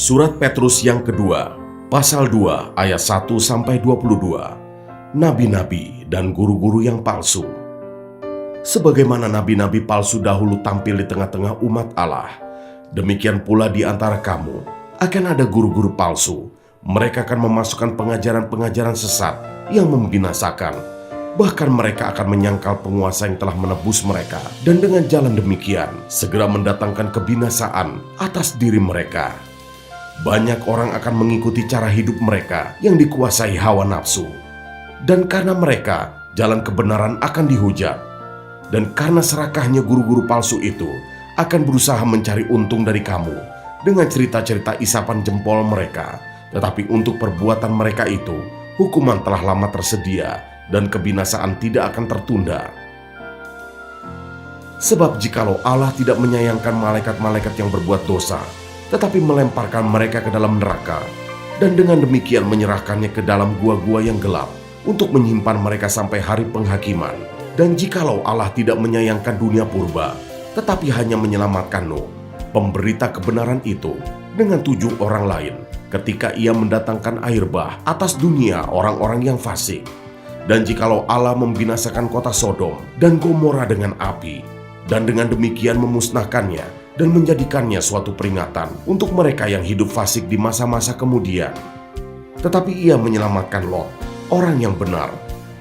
Surat Petrus yang kedua, pasal 2 ayat 1-22. Nabi-nabi dan guru-guru yang palsu. Sebagaimana nabi-nabi palsu dahulu tampil di tengah-tengah umat Allah, demikian pula di antara kamu akan ada guru-guru palsu. Mereka akan memasukkan pengajaran-pengajaran sesat yang membinasakan. Bahkan mereka akan menyangkal penguasa yang telah menebus mereka, dan dengan jalan demikian segera mendatangkan kebinasaan atas diri mereka. Banyak orang akan mengikuti cara hidup mereka yang dikuasai hawa nafsu. Dan karena mereka, jalan kebenaran akan dihujat. Dan karena serakahnya guru-guru palsu itu akan berusaha mencari untung dari kamu dengan cerita-cerita isapan jempol mereka. Tetapi untuk perbuatan mereka itu, hukuman telah lama tersedia dan kebinasaan tidak akan tertunda. Sebab jikalau Allah tidak menyayangkan malaikat-malaikat yang berbuat dosa, tetapi melemparkan mereka ke dalam neraka, dan dengan demikian menyerahkannya ke dalam gua-gua yang gelap untuk menyimpan mereka sampai hari penghakiman. Dan jikalau Allah tidak menyayangkan dunia purba, tetapi hanya menyelamatkan Nuh, pemberita kebenaran itu, dengan 7 orang lain, ketika ia mendatangkan air bah atas dunia orang-orang yang fasik. Dan jikalau Allah membinasakan kota Sodom dan Gomora dengan api, dan dengan demikian memusnahkannya dan menjadikannya suatu peringatan untuk mereka yang hidup fasik di masa-masa kemudian. Tetapi ia menyelamatkan Lot, orang yang benar,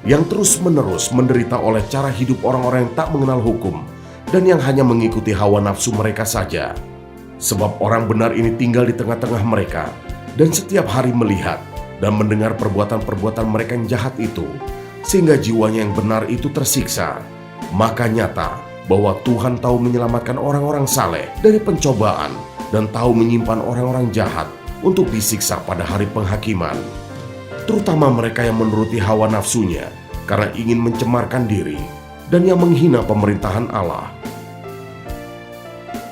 yang terus-menerus menderita oleh cara hidup orang-orang yang tak mengenal hukum dan yang hanya mengikuti hawa nafsu mereka saja. Sebab orang benar ini tinggal di tengah-tengah mereka dan setiap hari melihat dan mendengar perbuatan-perbuatan mereka yang jahat itu, sehingga jiwanya yang benar itu tersiksa. Maka nyata bahwa Tuhan tahu menyelamatkan orang-orang saleh dari pencobaan dan tahu menyimpan orang-orang jahat untuk disiksa pada hari penghakiman. Terutama mereka yang menuruti hawa nafsunya karena ingin mencemarkan diri dan yang menghina pemerintahan Allah.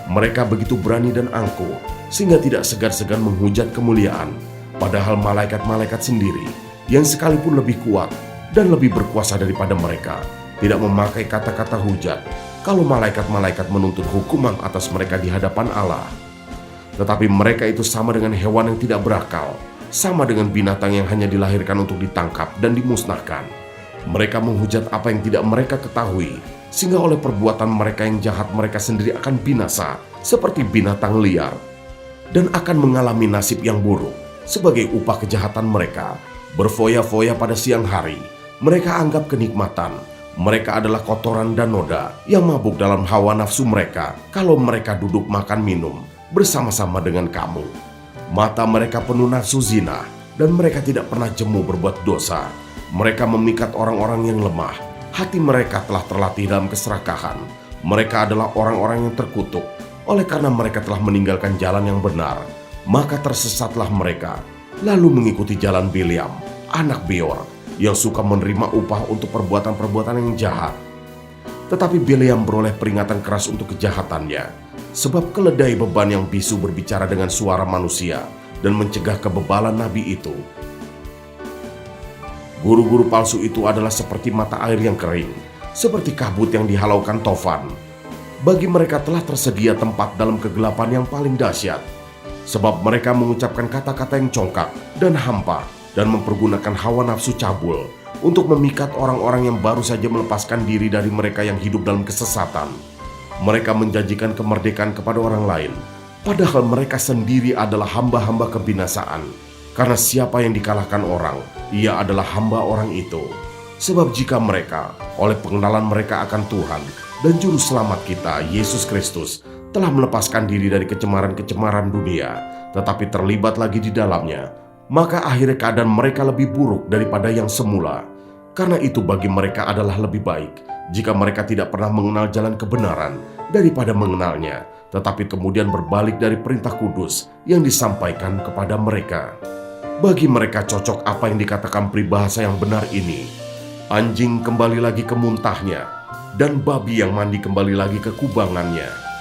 Mereka begitu berani dan angkuh sehingga tidak segan-segan menghujat kemuliaan, padahal malaikat-malaikat sendiri yang sekalipun lebih kuat dan lebih berkuasa daripada mereka tidak memakai kata-kata hujat kalau malaikat-malaikat menuntut hukuman atas mereka di hadapan Allah. Tetapi mereka itu sama dengan hewan yang tidak berakal, sama dengan binatang yang hanya dilahirkan untuk ditangkap dan dimusnahkan. Mereka menghujat apa yang tidak mereka ketahui, sehingga oleh perbuatan mereka yang jahat mereka sendiri akan binasa seperti binatang liar, dan akan mengalami nasib yang buruk sebagai upah kejahatan mereka. Berfoya-foya pada siang hari, mereka anggap kenikmatan. Mereka adalah kotoran dan noda yang mabuk dalam hawa nafsu mereka kalau mereka duduk makan minum bersama-sama dengan kamu. Mata mereka penuh nafsu zina dan mereka tidak pernah jemu berbuat dosa. Mereka memikat orang-orang yang lemah. Hati mereka telah terlatih dalam keserakahan. Mereka adalah orang-orang yang terkutuk oleh karena mereka telah meninggalkan jalan yang benar. Maka tersesatlah mereka lalu mengikuti jalan Bileam, anak Beor, yang suka menerima upah untuk perbuatan-perbuatan yang jahat. Tetapi Bileam beroleh peringatan keras untuk kejahatannya, sebab keledai beban yang bisu berbicara dengan suara manusia dan mencegah kebebalan nabi itu. Guru-guru palsu itu adalah seperti mata air yang kering, seperti kabut yang dihalaukan tofan. Bagi mereka telah tersedia tempat dalam kegelapan yang paling dahsyat, sebab mereka mengucapkan kata-kata yang congkak dan hampa, dan mempergunakan hawa nafsu cabul untuk memikat orang-orang yang baru saja melepaskan diri dari mereka yang hidup dalam kesesatan. Mereka menjanjikan kemerdekaan kepada orang lain, padahal mereka sendiri adalah hamba-hamba kebinasaan. Karena siapa yang dikalahkan orang, ia adalah hamba orang itu. Sebab jika mereka, oleh pengenalan mereka akan Tuhan dan Juru Selamat kita, Yesus Kristus, telah melepaskan diri dari kecemaran-kecemaran dunia, tetapi terlibat lagi di dalamnya, maka akhirnya keadaan mereka lebih buruk daripada yang semula. Karena itu bagi mereka adalah lebih baik jika mereka tidak pernah mengenal jalan kebenaran daripada mengenalnya, tetapi kemudian berbalik dari perintah kudus yang disampaikan kepada mereka. Bagi mereka cocok apa yang dikatakan peribahasa yang benar ini: anjing kembali lagi ke muntahnya, dan babi yang mandi kembali lagi ke kubangannya.